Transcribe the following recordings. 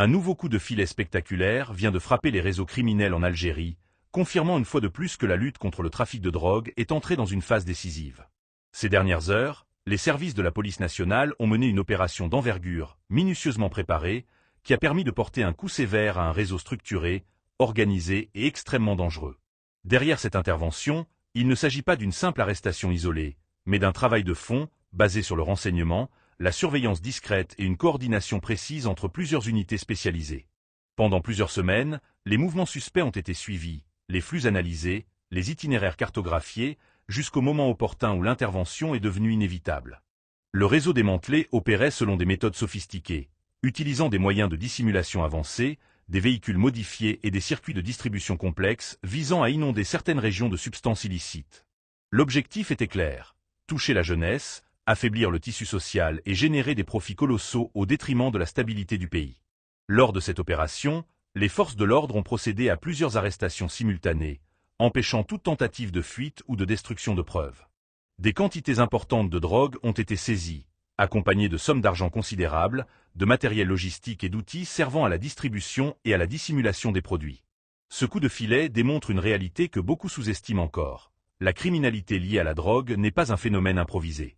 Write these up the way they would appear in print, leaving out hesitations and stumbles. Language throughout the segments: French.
Un nouveau coup de filet spectaculaire vient de frapper les réseaux criminels en Algérie, confirmant une fois de plus que la lutte contre le trafic de drogue est entrée dans une phase décisive. Ces dernières heures, les services de la police nationale ont mené une opération d'envergure, minutieusement préparée, qui a permis de porter un coup sévère à un réseau structuré, organisé et extrêmement dangereux. Derrière cette intervention, il ne s'agit pas d'une simple arrestation isolée, mais d'un travail de fond, basé sur le renseignement, la surveillance discrète et une coordination précise entre plusieurs unités spécialisées. Pendant plusieurs semaines, les mouvements suspects ont été suivis, les flux analysés, les itinéraires cartographiés, jusqu'au moment opportun où l'intervention est devenue inévitable. Le réseau démantelé opérait selon des méthodes sophistiquées, utilisant des moyens de dissimulation avancés, des véhicules modifiés et des circuits de distribution complexes visant à inonder certaines régions de substances illicites. L'objectif était clair, toucher la jeunesse, affaiblir le tissu social et générer des profits colossaux au détriment de la stabilité du pays. Lors de cette opération, les forces de l'ordre ont procédé à plusieurs arrestations simultanées, empêchant toute tentative de fuite ou de destruction de preuves. Des quantités importantes de drogue ont été saisies, accompagnées de sommes d'argent considérables, de matériel logistique et d'outils servant à la distribution et à la dissimulation des produits. Ce coup de filet démontre une réalité que beaucoup sous-estiment encore. La criminalité liée à la drogue n'est pas un phénomène improvisé.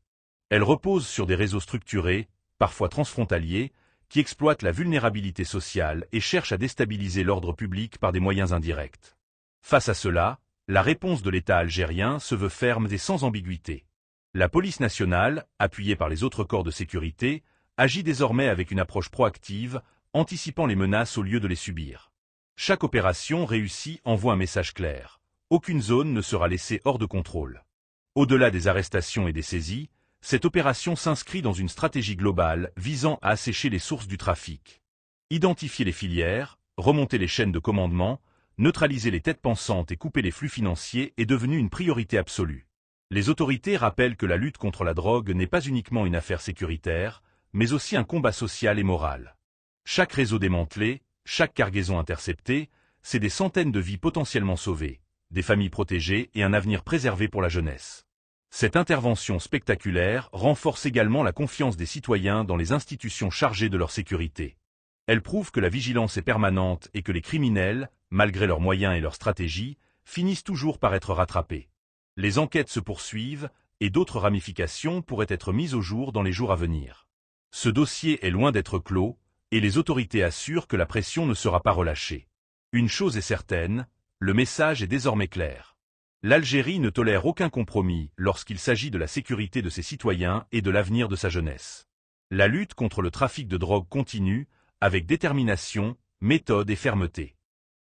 Elle repose sur des réseaux structurés, parfois transfrontaliers, qui exploitent la vulnérabilité sociale et cherchent à déstabiliser l'ordre public par des moyens indirects. Face à cela, la réponse de l'État algérien se veut ferme et sans ambiguïté. La police nationale, appuyée par les autres corps de sécurité, agit désormais avec une approche proactive, anticipant les menaces au lieu de les subir. Chaque opération réussie envoie un message clair. Aucune zone ne sera laissée hors de contrôle. Au-delà des arrestations et des saisies, cette opération s'inscrit dans une stratégie globale visant à assécher les sources du trafic. Identifier les filières, remonter les chaînes de commandement, neutraliser les têtes pensantes et couper les flux financiers est devenu une priorité absolue. Les autorités rappellent que la lutte contre la drogue n'est pas uniquement une affaire sécuritaire, mais aussi un combat social et moral. Chaque réseau démantelé, chaque cargaison interceptée, c'est des centaines de vies potentiellement sauvées, des familles protégées et un avenir préservé pour la jeunesse. Cette intervention spectaculaire renforce également la confiance des citoyens dans les institutions chargées de leur sécurité. Elle prouve que la vigilance est permanente et que les criminels, malgré leurs moyens et leurs stratégies, finissent toujours par être rattrapés. Les enquêtes se poursuivent et d'autres ramifications pourraient être mises au jour dans les jours à venir. Ce dossier est loin d'être clos et les autorités assurent que la pression ne sera pas relâchée. Une chose est certaine, le message est désormais clair. L'Algérie ne tolère aucun compromis lorsqu'il s'agit de la sécurité de ses citoyens et de l'avenir de sa jeunesse. La lutte contre le trafic de drogue continue, avec détermination, méthode et fermeté.